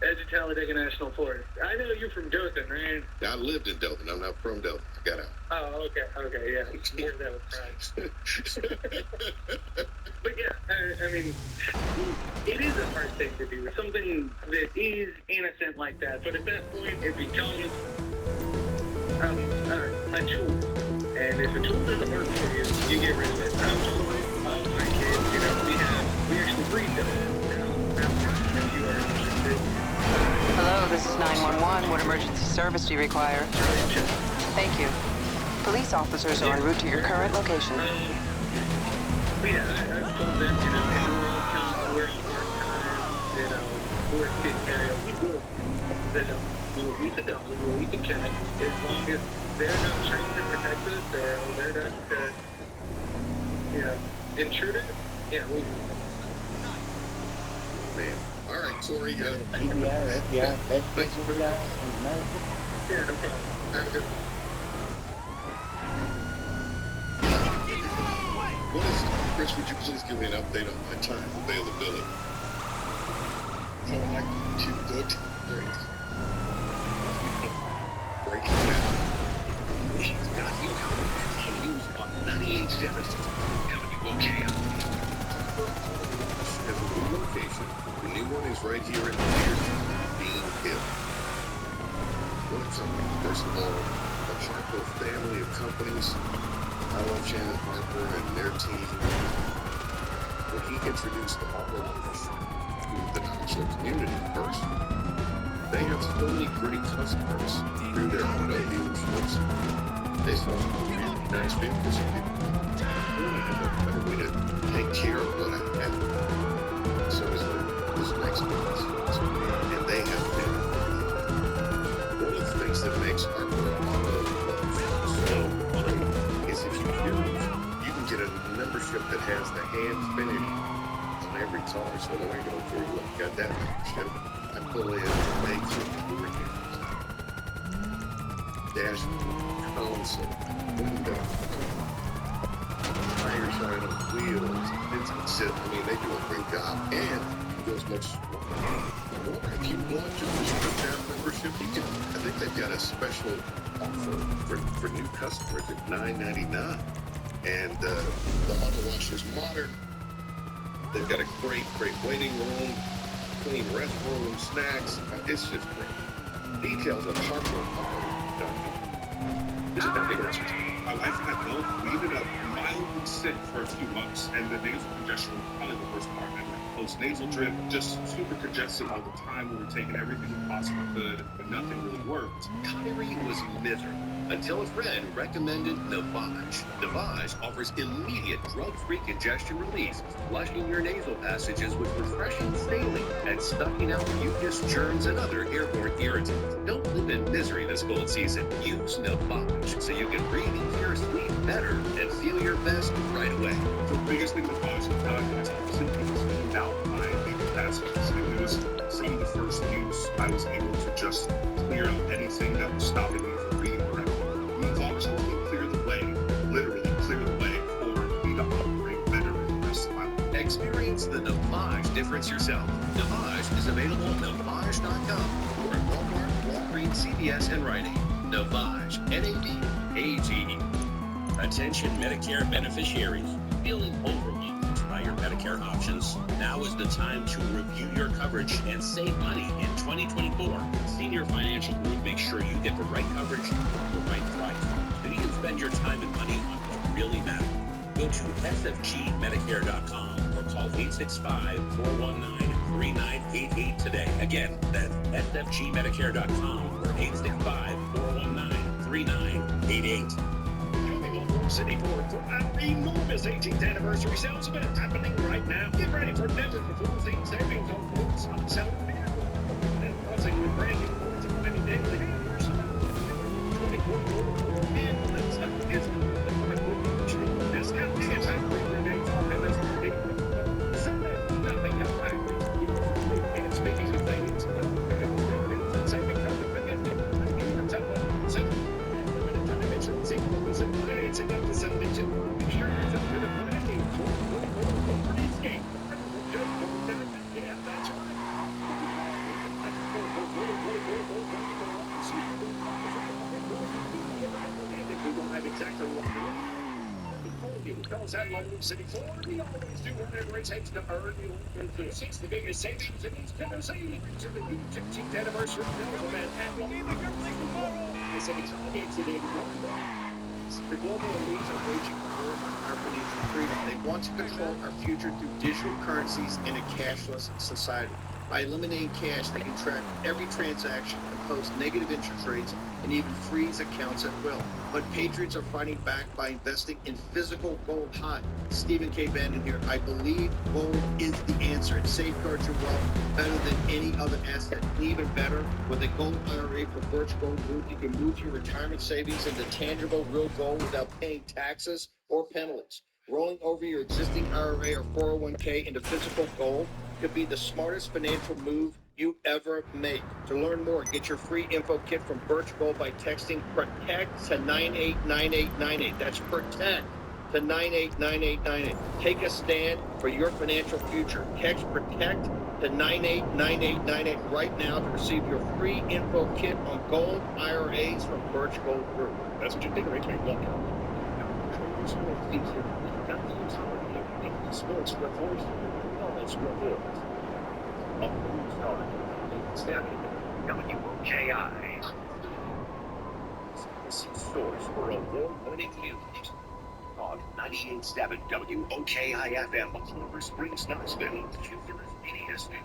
Edge of Talladega National Forest. I know you're from Dothan, right? I lived in Dothan. I'm not from Dothan. I got out. Oh, okay, yeah. That was right. But yeah, I mean, it is a hard thing to do. Something that is innocent like that, but at that point, it becomes a tool. And if a tool doesn't work for you, you get rid of it. My kids, we actually breed them. If you are interested. Hello, this is 911. What emergency service do you require? Thank you. Police officers are en route to your current location. I've told them, where you work time, where to take care of. we sit down, we can chat. As long as they're not trained to protect us, or they're not, intruders, yeah, we. Man. All right, Corey. Yeah, that's for that. Yeah, no problem. Have a good one. What is, Chris, would you please give me an update on my time availability? So like too good. Breaking down. We've got you covered. News on 98.7 WOKI. Has a new location. The new one is right here in Bean Hill. What a company. First of all, a Harper family of companies. I love Shannon Harper and their team. When he introduced the automotive to the Knoxville community first, they have so many great customers through their auto dealerships. They sell really nice vehicles to people. Really have a better way to take care of what I have. So this makes sense. And they have been. One of the things that makes Harper Auto so fun is if you can get a membership that has the hand finish on every car. So when I go through, look, got that membership. I pull in, make sure dashboard, console, window, tires on the wheels. I mean, they do a great job, and it goes much more. If you want to put that membership, you can. I think they've got a special offer for new customers at $9.99, and the auto wash is modern. They've got a great waiting room, clean restroom, snacks. It's just great. Details of Harper.com. This is not big restaurant. My wife and I both, we ended up mildly sick for a few months, and the nasal congestion was probably the worst part. And post nasal drip, just super congested all the time. We were taking everything we possibly could, but nothing really worked. Kyrie was miserable until a friend recommended Navage. Navage offers immediate drug-free congestion relief, flushing your nasal passages with refreshing saline and sucking out mucus, germs, and other airborne irritants. Don't live in misery this cold season. Use Navage so you can breathe easier, sleep better, and feel your best right away. The biggest thing Navage has done is simply cleaned out my nasal passages. It was from the first use, I was able to just clear out anything that was stopping me from breathing correctly. Navage will clear the way, literally clear the way for me to operate better in the rest of my life. Experience the Navage difference yourself. Navage is available at Navage.com or at Walmart, Walgreens, CVS, and Rite Aid. Navage, N-A-V-A-G-E. Attention Medicare beneficiaries. Feeling overwhelmed by your Medicare options? Now is the time to review your coverage and save money in 2024. Senior Financial Group makes sure you get the right coverage at the right price, so you can spend your time and money on what really matters. Go to sfgmedicare.com or call 865-419-3988 today. Again, that's sfgmedicare.com or 865-419-3988. City Ford for our enormous 18th anniversary sales event happening right now. Get ready for never before seen savings on Fords, on selling vehicles, and buzzing with brand new Fords and many daily hammers. 24 and let's not forget the discount anti-breathing days on MSRP. So nothing else happening. And speaking of things, saving from the beginning, it's enough to send it to insurance up to the planning. Yeah, that's right. And if we don't have exactly what we want, because at Lone City Ford, we always do whatever it takes to earn your business. It's the biggest savings in East Tennessee. To the new 15th anniversary sales event at Lone City Ford. It's an The global elites are waging war on our financial freedom. They want to control our future through digital currencies in a cashless society. By eliminating cash, they can track every transaction, impose negative interest rates, and even freeze accounts at will. But patriots are fighting back by investing in physical gold high. Stephen K. Bannon here. I believe gold is the answer. It safeguards your wealth better than any other asset. Even better, with a gold IRA for Birch Gold Group, you can move your retirement savings into tangible real gold without paying taxes or penalties. Rolling over your existing IRA or 401k into physical gold could be the smartest financial move you ever make. To learn more, get your free info kit from Birch Gold by texting PROTECT to 989898. That's PROTECT to 989898. Take a stand for your financial future. Text PROTECT to 989898 right now to receive your free info kit on gold IRAs from Birch Gold Group. That's what you think, right? Look. Sports reports. Reports. WOKI. Source for award-winning news. On 98.7 WOKI FM, Silver Springs, Knoxville, Jupiter's Media Station.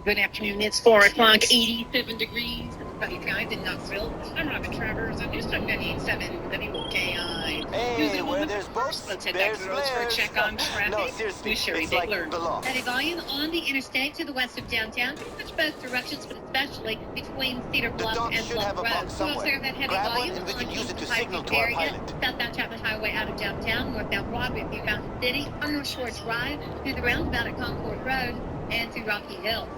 Good afternoon. It's 4 o'clock, 87 degrees. Sunny skies in Knoxville. I'm Robin Travers on News Talk 98.7 WOKI. Hey, where there's boats, let's head there's back to the roads for a check on traffic. No, seriously, With Sherry it's like Bigler. the law. Heavy volume on the interstate to the west of downtown. Pretty much both directions, but especially between Cedar Bluff and Bluff Road. We'll observe that heavy Grab volume one and we can on use it to East signal to Highway our area, pilot. southbound Chapman Highway out of downtown, northbound Broadway through Mountain City, on North Shore Drive, through the roundabout at Concord Road, and through Rocky Hills.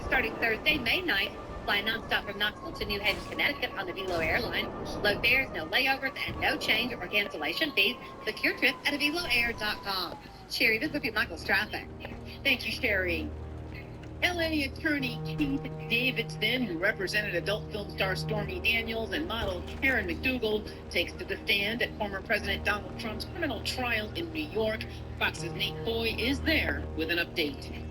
Starting Thursday, May 9th, fly nonstop from Knoxville to New Haven, Connecticut on the Velo airline. Low fares, no layovers, and no change or cancellation fees. Book your trip at aveloair.com. Sherry, this will be Michael's traffic. Thank you, Sherry. LA attorney Keith Davidson, who represented adult film star Stormy Daniels and model Karen McDougal, takes to the stand at former President Donald Trump's criminal trial in New York. Fox's Nate Foy is there with an update.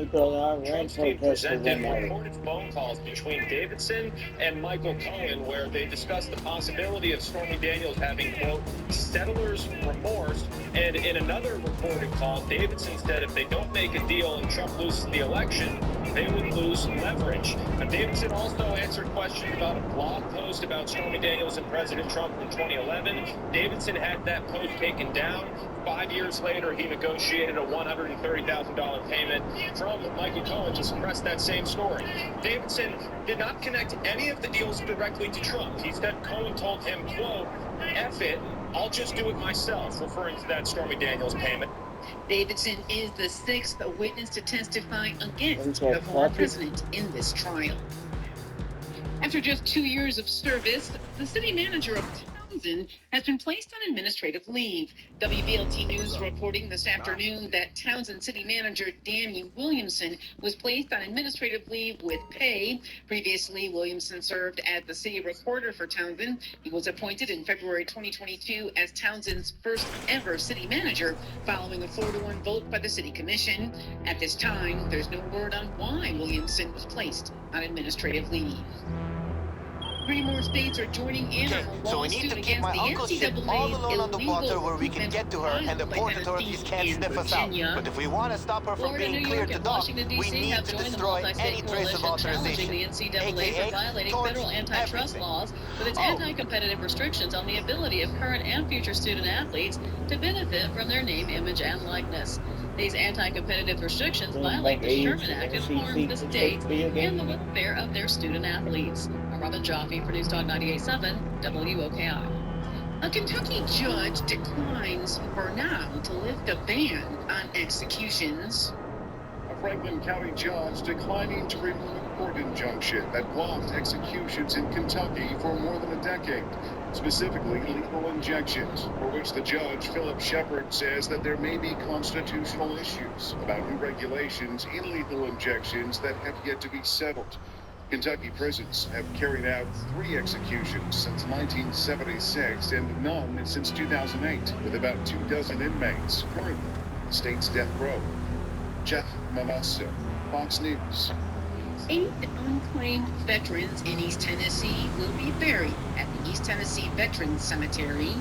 Trump's team presented recorded phone calls between Davidson and Michael Cohen where they discussed the possibility of Stormy Daniels having, quote, settler's remorse. And in another recorded call, Davidson said if they don't make a deal and Trump loses the election, they would lose leverage. Now, Davidson also answered questions about a blog post about Stormy Daniels and President Trump from 2011. Davidson had that post taken down. 5 years later, he negotiated a $130,000 payment from Michael Cohen to suppress that same story. Davidson did not connect any of the deals directly to Trump. He said Cohen told him, quote, F it, I'll just do it myself, referring to that Stormy Daniels payment. Davidson is the sixth witness to testify against the former president in this trial. After just 2 years of service, the city manager of Townsend has been placed on administrative leave. WBLT News reporting this afternoon that Townsend City Manager Danny Williamson was placed on administrative leave with pay. Previously, Williamson served as the city recorder for Townsend. He was appointed in February 2022 as Townsend's first ever city manager, following a 4-1 vote by the city commission. At this time, there's no word on why Williamson was placed on administrative leave. 3 more states are joining in on a So we need lawsuit to keep my against uncle's the ship all NCAA's alone on the water where we can illegal get to her and the port authorities can't sniff us out. But if we want to stop her from Florida, being New cleared York, to and dock, Washington, we D.C. need have to joined the destroy multi-state any trace of coalition authorization, challenging the NCAA aka for violating towards federal antitrust everything. laws with its anti-competitive restrictions on the ability of current and future student athletes to benefit from their name, image, and likeness. These anti-competitive restrictions violate the Sherman Act and harm the state and the welfare of their student athletes. I'm Robin Jaffe for News Talk 98.7 WOKI. A Kentucky judge declines for now to lift a ban on executions. A Franklin County judge declining to remove a court injunction that blocked executions in Kentucky for more than a decade, specifically lethal injections, for which the judge, Philip Shepard, says that there may be constitutional issues about new regulations in lethal injections that have yet to be settled. Kentucky prisons have carried out 3 executions since 1976 and none since 2008, with about 24 inmates currently on the state's death row. Jeff Manasso, Fox News. 8 unclaimed veterans in East Tennessee will be buried at the East Tennessee Veterans Cemetery.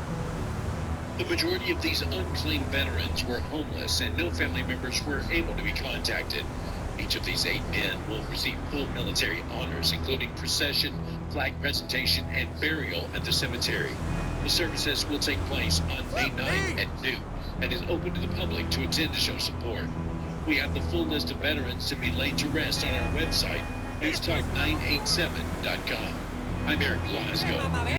The majority of these unclaimed veterans were homeless and no family members were able to be contacted. Each of these 8 men will receive full military honors, including procession, flag presentation, and burial at the cemetery. The services will take place on May 9th at noon and is open to the public to attend to show support. We have the full list of veterans to be laid to rest on our website, newstalk987.com. I'm Eric Glasgow.